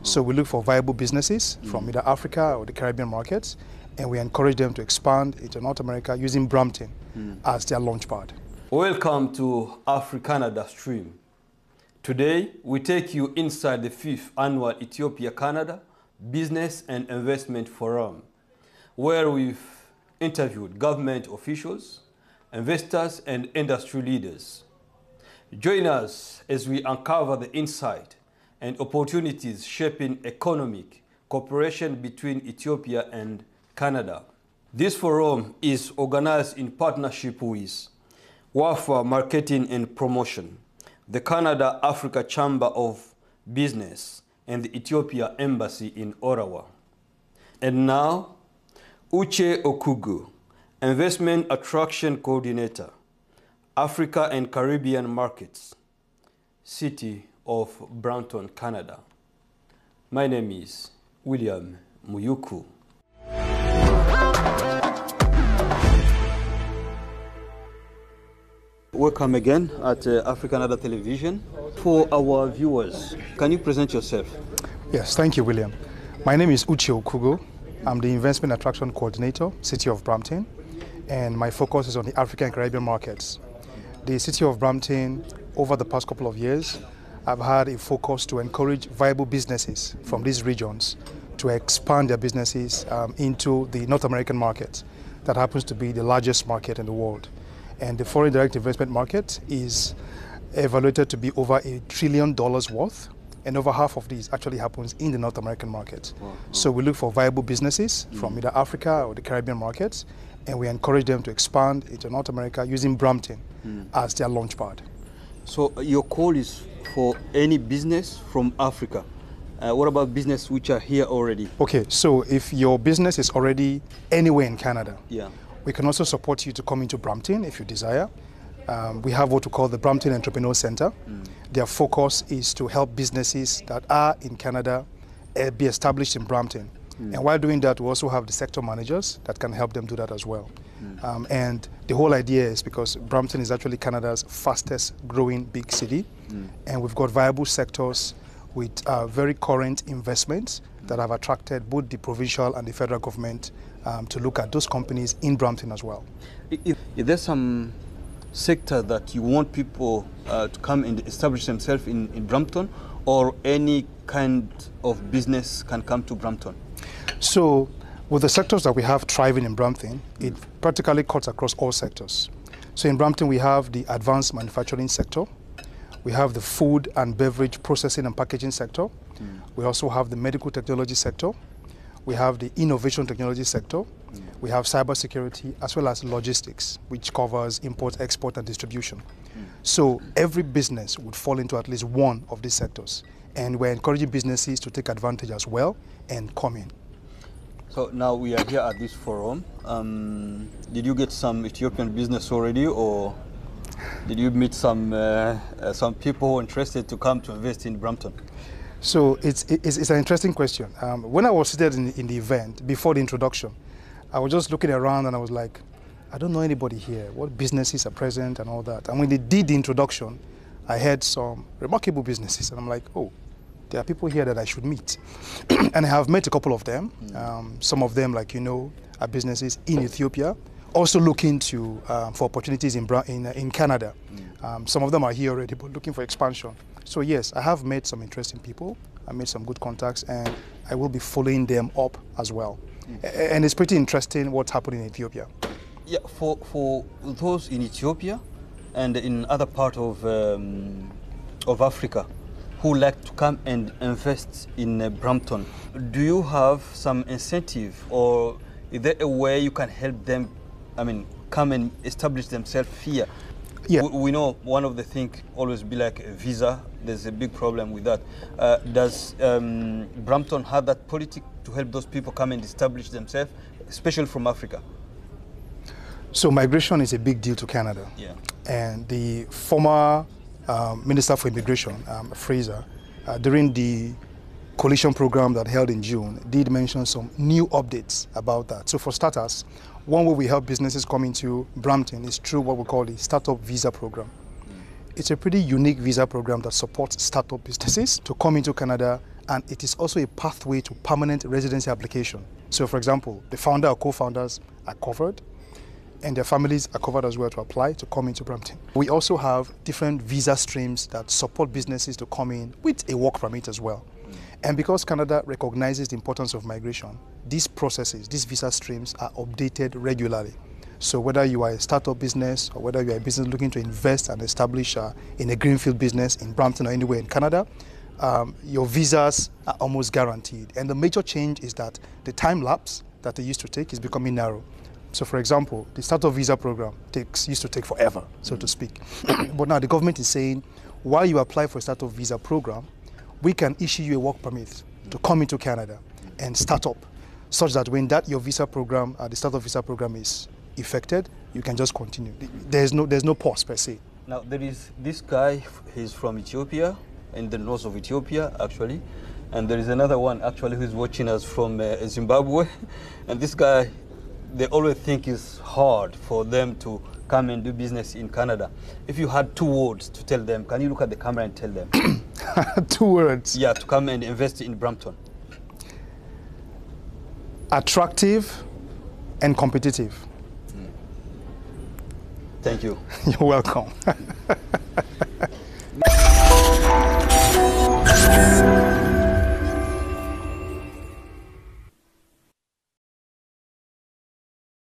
So we look for viable businesses from either Africa or the Caribbean markets, and we encourage them to expand into North America using Brampton as their launchpad. Welcome to Afri-Canada Stream. Today, we take you inside the 5th annual Ethiopia-Canada Business and Investment Forum, where we've interviewed government officials, investors, and industry leaders. Join us as we uncover the insight and opportunities shaping economic cooperation between Ethiopia and Canada. This forum is organized in partnership with WAFA Marketing and Promotion, the Canada-Africa Chamber of Business, and the Ethiopia Embassy in Ottawa. And now, Uche Okugo, Investment Attraction Coordinator, Africa and Caribbean Markets, City of Brampton, Canada. My name is William Muyuku. Welcome again at Afri-Canada Television. For our viewers, can you present yourself? Yes, thank you, William. My name is Uche Okugo. I'm the Investment Attraction Coordinator, City of Brampton, and my focus is on the African and Caribbean markets. The City of Brampton, over the past couple of years, I've had a focus to encourage viable businesses from these regions to expand their businesses into the North American market. That happens to be the largest market in the world. And the foreign direct investment market is evaluated to be over $1 trillion worth, and over half of these actually happens in the North American market. Wow. So we look for viable businesses from either Africa or the Caribbean markets, and we encourage them to expand into North America using Brampton as their launchpad. So your call is for any business from Africa. What about business which are here already? Okay, so if your business is already anywhere in Canada, we can also support you to come into Brampton if you desire. We have what we call the Brampton Entrepreneur Center. Their focus is to help businesses that are in Canada be established in Brampton. And while doing that, we also have the sector managers that can help them do that as well. And the whole idea is because Brampton is actually Canada's fastest growing big city, and we've got viable sectors with very current investments that have attracted both the provincial and the federal government to look at those companies in Brampton as well. Is there some sector that you want people to come and establish themselves in Brampton, or any kind of business can come to Brampton? So with the sectors that we have thriving in Brampton, it practically cuts across all sectors. So in Brampton, we have the advanced manufacturing sector. We have the food and beverage processing and packaging sector. We also have the medical technology sector. We have the innovation technology sector. We have cybersecurity as well as logistics, which covers import, export, and distribution. So every business would fall into at least one of these sectors. And we're encouraging businesses to take advantage as well and come in. So now we are here at this forum. Did you get some Ethiopian business already, or did you meet some people interested to come to invest in Brampton? So it's an interesting question. When I was seated in the event, before the introduction, I was just looking around and I was like, I don't know anybody here, what businesses are present and all that. And when they did the introduction, I heard some remarkable businesses, and I'm like, oh, there are people here that I should meet. And I have met a couple of them. Some of them, like, are businesses in Ethiopia, also looking for opportunities in Canada. Some of them are here already, but looking for expansion. So yes, I have met some interesting people. I made some good contacts, and I will be following them up as well. And it's pretty interesting what's happening in Ethiopia. Yeah, for those in Ethiopia and in other parts of Africa who like to come and invest in Brampton, do you have some incentive, or is there a way you can help them, come and establish themselves here? Yeah. We know one of the things always be like a visa. There's a big problem with that. Does Brampton have that policy to help those people come and establish themselves, especially from Africa? So migration is a big deal to Canada. Yeah. And the former Minister for Immigration, Fraser, during the coalition program that held in June, did mention some new updates about that. So for starters, one way we help businesses come into Brampton is through what we call the Startup Visa Program. It's a pretty unique visa program that supports startup businesses to come into Canada and it is also a pathway to permanent residency application. So for example, the founder or co-founders are covered, and their families are covered as well to apply to come into Brampton. We also have different visa streams that support businesses to come in with a work permit as well. And because Canada recognizes the importance of migration, these processes, these visa streams are updated regularly. So whether you are a startup business or whether you are a business looking to invest and establish in a greenfield business in Brampton or anywhere in Canada, your visas are almost guaranteed. And the major change is that the time lapse that they used to take is becoming narrow. So for example, the startup visa program used to take forever, so to speak. But now the government is saying, while you apply for a startup visa program, we can issue you a work permit to come into Canada and start up, such that when your visa program, the startup visa program is effected, you can just continue. There's no pause per se. Now there is this guy, he's from Ethiopia, in the north of Ethiopia actually, and there is another one actually who's watching us from Zimbabwe, and this guy, they always think it's hard for them to come and do business in Canada. If you had 2 words to tell them, can you look at the camera and tell them? 2 words? Yeah, to come and invest in Brampton. Attractive and competitive. Thank you. You're welcome.